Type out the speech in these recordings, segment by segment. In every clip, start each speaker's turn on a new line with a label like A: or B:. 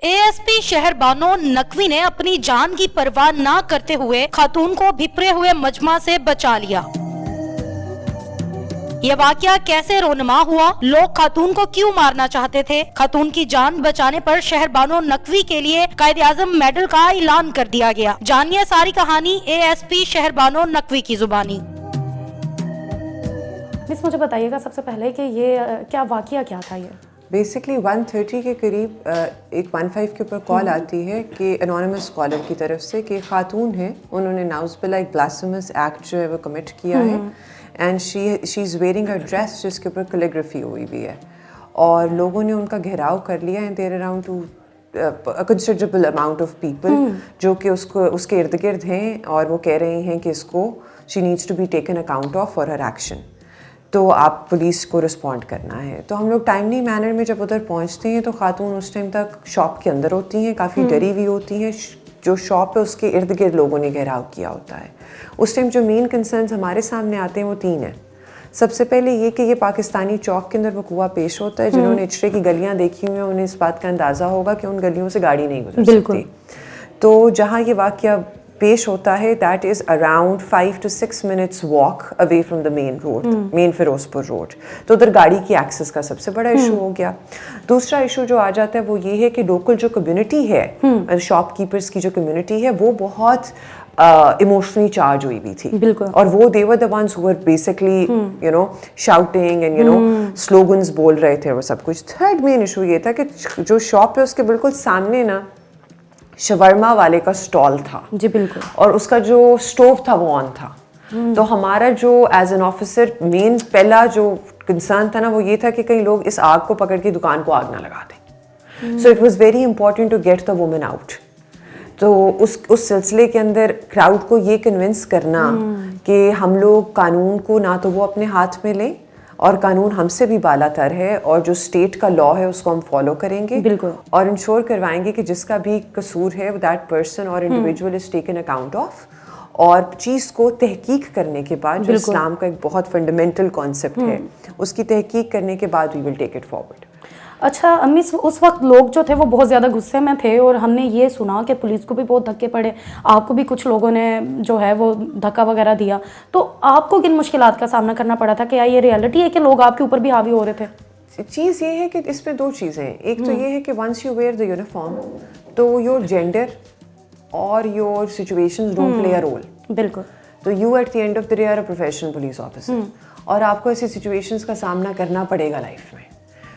A: ASP शहर बानो नकवी ने अपनी जान की परवाह न करते हुए खातून को भिपरे हुए मजमा से बचा लिया। ये वाकया कैसे रोनमा हुआ, लोग खातून को क्यों मारना चाहते थे, खातून की जान बचाने पर शहर बानो नकवी के लिए कायदे आजम मेडल का ऐलान कर दिया गया। जानिए सारी कहानी एएसपी शहर बानो नकवी की जुबानी।
B: मिस मुझे बताइएगा सबसे पहले कि ये क्या वाकया क्या था। ये
C: बेसिकली 1:30 के करीब एक 15 के ऊपर कॉल आती है कि एनोनिमस कॉलर की तरफ से कि खातून है, उन्होंने नाउज़बिल्लाह एक ब्लास्फेमस एक्ट जो है वो कमिट किया है and she is wearing a dress जिसके ऊपर कैलीग्राफी हुई भी है और लोगों ने उनका घेराव कर लिया है। There around to considerable amount of people जो कि उसके इर्द गिर्द हैं और वो कह रहे हैं कि इसको she needs to be taken account of for her action, तो आप पुलिस को रिस्पॉन्ड करना है। तो हम लोग टाइमली मैनर में जब उधर पहुंचते हैं तो खातून उस टाइम तक शॉप के अंदर होती हैं, काफ़ी डरी हुई होती हैं। जो शॉप है उसके इर्द गिर्द लोगों ने घेराव किया होता है। उस टाइम जो मेन कंसर्न्स हमारे सामने आते हैं वो 3 हैं। सबसे पहले ये कि ये पाकिस्तानी चौक के अंदर वकूआ पेश होता है। जिन्होंने इचरे की गलियाँ देखी हुई हैं उन्हें इस बात का अंदाज़ा होगा कि उन गलियों से गाड़ी नहीं गुजर सकती। तो जहाँ ये वाक़या पेश होता है that is around 5 to 6 minutes walk away from the main road, main Ferozepur road. तो उधर गाड़ी की एक्सेस का सबसे बड़ा इशू हो गया। दूसरा इशू जो आ जाता है वो ये है कि लोकल जो कम्युनिटी है, शॉपकीपर्स की जो कम्युनिटी है वो बहुत इमोशनली चार्ज हुई थी और वो they were the ones who were basically you know shouting and you know slogans बोल रहे थे वो सब कुछ। थर्ड मेन इशू ये था कि जो शॉप है उसके बिल्कुल सामने ना शवरमा वाले का स्टॉल था
B: जी, बिल्कुल,
C: और उसका जो स्टोव था वो ऑन था। तो हमारा जो एज एन ऑफिसर मेन पहला जो कंसर्न था ना वो ये था कि कहीं लोग इस आग को पकड़ के दुकान को आग ना लगा दें। So it was very important to get the women out. तो उस सिलसिले के अंदर क्राउड को ये कन्विंस करना कि हम लोग कानून को ना तो वो अपने हाथ में लें और कानून हमसे भी बालातर है और जो स्टेट का लॉ है उसको हम फॉलो करेंगे और इंश्योर करवाएंगे कि जिसका भी कसूर है दैट पर्सन और individual is taken account of. और चीज़ को तहकीक करने के बाद जो इस्लाम का एक बहुत फंडामेंटल कॉन्सेप्ट है उसकी तहकीक करने के बाद we will take it forward.
B: अच्छा अम्मी, उस वक्त लोग जो थे वो बहुत ज़्यादा गुस्से में थे और हमने ये सुना कि पुलिस को भी बहुत धक्के पड़े, आपको भी कुछ लोगों ने जो है वो धक्का वगैरह दिया। तो आपको किन मुश्किलात का सामना करना पड़ा था? क्या ये रियलिटी है कि लोग आपके ऊपर भी हावी हो रहे थे?
C: चीज़ ये है कि इसमें 2 चीज़ें हैं। एक तो ये है कि once you wear the uniform तो योर जेंडर और your situations don't play a role.
B: बिल्कुल।
C: तो you at the end of the day are a professional police officer और आपको ऐसी सिचुएशंस का सामना करना पड़ेगा लाइफ में।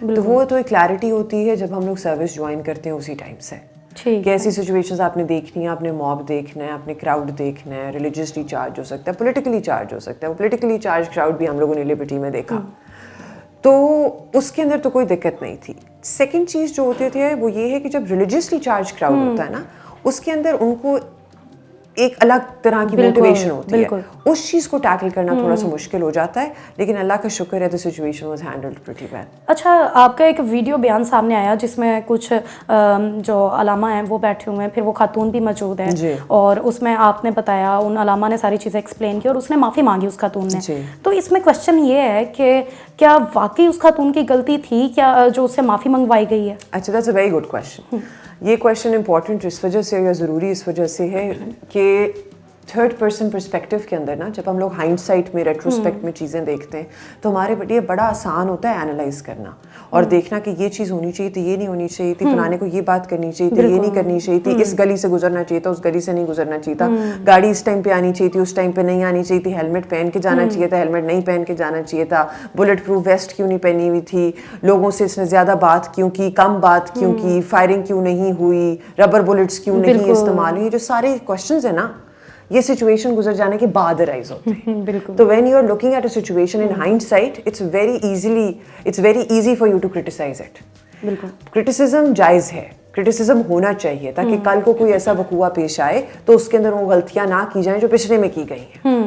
C: तो वो तो एक क्लैरिटी होती है जब हम लोग सर्विस ज्वाइन करते हैं उसी टाइम से कि ऐसी सिचुएशंस आपने देखनी है, आपने मॉब देखना है, आपने क्राउड देखना है, रिलीजियसली चार्ज हो सकता है, पॉलिटिकली चार्ज हो सकता है। वो पॉलिटिकली चार्ज क्राउड भी हम लोगों ने लिबर्टी में देखा। तो उसके अंदर तो कोई दिक्कत नहीं थी। सेकेंड चीज़ जो होती है वो ये है कि जब रिलीजियसली चार्ज क्राउड होता है ना उसके अंदर उनको एक अलग तरह की मोटिवेशन होती है। उस चीज़ को टैकल करना थोड़ा सा मुश्किल हो जाता है, लेकिन अल्लाह का शुक्र है the situation was handled pretty well.
B: अच्छा, आपका एक वीडियो बयान सामने आया जिसमें कुछ जो अलामा हैं वो बैठे हुए हैं, फिर वो खातून भी मौजूद है और उसमें आपने बताया, उन अलामा ने सारी चीज़ें एक्सप्लेन की और उसने माफ़ी मांगी उस खातून ने। तो इसमें क्वेश्चन ये है कि क्या वाकई उस खातून की गलती थी क्या जो उससे माफ़ी मंगवाई गई है?
C: अच्छा, that's a very good question. ये क्वेश्चन इंपॉर्टेंट इस वजह से या ज़रूरी इस वजह से है कि थर्ड पर्सन पर्सपेक्टिव के अंदर ना जब हम लोग हाइंडसाइट में रेट्रोस्पेक्ट में चीज़ें देखते हैं तो हमारे लिए बड़ा आसान होता है एनालाइज करना और देखना कि ये चीज़ होनी चाहिए थी, ये नहीं होनी चाहिए थी, फलाने को ये बात करनी चाहिए थी, ये नहीं करनी चाहिए थी, इस गली से गुजरना चाहिए था, उस गली से नहीं गुजरना चाहिए था, गाड़ी इस टाइम पे आनी चाहिए थी, उस टाइम पे नहीं आनी चाहिए थी, हेलमेट पहन के जाना चाहिए था, हेलमेट नहीं पहन के जाना चाहिए था, बुलेट प्रूफ वेस्ट क्यों नहीं पहनी हुई थी, लोगों से इसने ज़्यादा बात क्यों की, कम बात क्यों की, फायरिंग क्यों नहीं हुई, रबर बुलेट्स क्यों नहीं इस्तेमाल हुई। जो सारे क्वेश्चंस है ना ये सिचुएशन गुजर जाने के बाद अराइज होते हैं। तो when you are looking at a situation in hindsight it's very easy for you to criticise it. Criticism जायज़ है, क्रिटिसिज्म होना चाहिए ताकि कल को कोई ऐसा वकूआ पेश आए तो उसके अंदर वो गलतियां ना की जाएं जो पिछले में की गई हैं।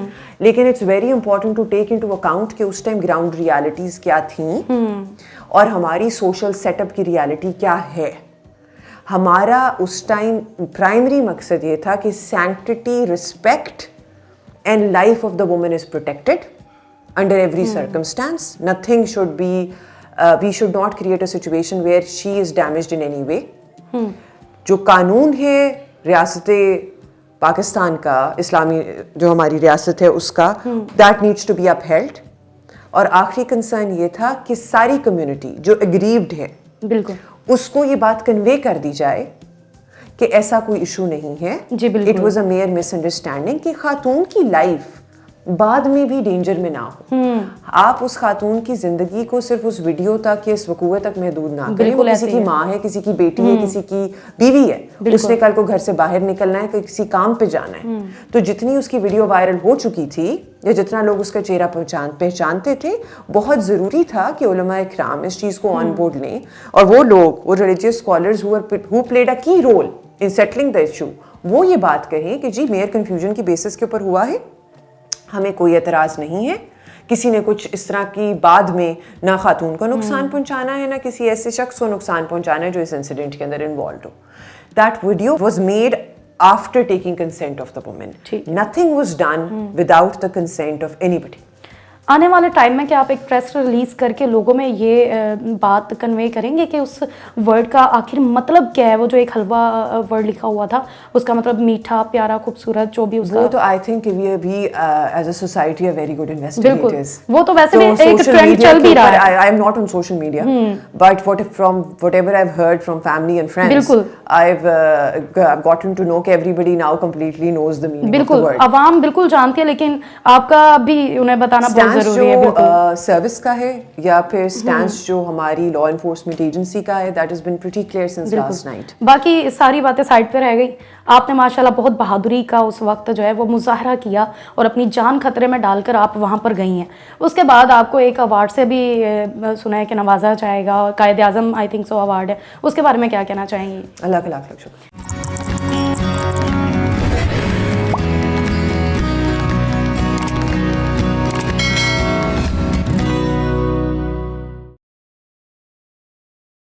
C: लेकिन it's very important to take into account कि उस टाइम ग्राउंड रियलिटीज़ क्या थी और हमारी सोशल सेटअप की रियलिटी क्या है। हमारा उस टाइम प्राइमरी मकसद ये था कि sanctity, respect and life of the woman is protected under every circumstance. Nothing should be, we should not create a situation where she is damaged in any way. जो कानून है रियासत पाकिस्तान का, इस्लामी जो हमारी रियासत है उसका, that needs to be upheld. और आखिरी कंसर्न ये था कि सारी कम्युनिटी जो एग्रीव्ड है
B: बिल्कुल
C: उसको ये बात कन्वे कर दी जाए कि ऐसा कोई इशू नहीं है,
B: जी बिल्कुल,
C: it was a mayor misunderstanding, कि खातून की लाइफ बाद में भी डेंजर में ना हो। आप उस खातून की जिंदगी को सिर्फ उस वीडियो तक या इस वकूए तक महदूद ना करें। वो किसी की माँ है, किसी की बेटी है, किसी की बीवी है, उसने कल को घर से बाहर निकलना है, किसी काम पे जाना है। तो जितनी उसकी वीडियो वायरल हो चुकी थी या जितना लोग उसका चेहरा पहचानते थे, बहुत ज़रूरी था कि उलमा इकराम इस चीज़ को ऑन बोर्ड लें, और वो लोग, वो religious scholars who played a key role in settling the issue, वो ये बात कहें कि जी मेयर कन्फ्यूजन की बेसिस के ऊपर हुआ है, हमें कोई एतराज़ नहीं है, किसी ने कुछ इस तरह की बाद में ना खातून को नुकसान पहुंचाना है, ना किसी ऐसे शख्स को नुकसान पहुंचाना है जो इस इंसिडेंट के अंदर इन्वॉल्व हो। That video was made after taking consent of the woman, nothing was done without the consent of anybody.
B: आने वाले टाइम में क्या आप एक प्रेस रिलीज करके लोगों में ये बात कन्वे करेंगे कि उस वर्ड का आखिर मतलब क्या है? वो जो एक हलवा वर्ड लिखा हुआ था, उसका मतलब मीठा, प्यारा, खूबसूरत, जो भी उसका,
C: वो तो I think we as a society are very good investigators.
B: वो तो वैसे भी एक ट्रेंड चल भी रहा है।
C: I am not on social media, but whatever I've heard from family and friends,
B: बिल्कुल,
C: I've gotten to know कि everybody now completely knows the meaning of the
B: बिल्कुल
C: word।
B: आवाम बिल्कुल जानती है, लेकिन आपका भी उन्हें बताना बहुत जरूरी है।
C: जो सर्विस का है या फिर स्टैंस जो हमारी लॉ एनफोर्समेंट एजेंसी का है, that has been pretty clear since last night.
B: बाकी सारी बातें साइड पे रह गई। आपने माशाल्लाह बहुत बहादुरी का उस वक्त जो है वो मुजाहरा किया और अपनी जान खतरे में डालकर आप वहाँ पर गई हैं। उसके बाद आपको एक अवार्ड से भी सुना है कि नवाजा जाएगा, कायद आज़म आई थिंक सो अवार्ड है, उसके बारे में क्या कहना चाहेंगी?
C: अल्लाह का लाख लाख शुक्र।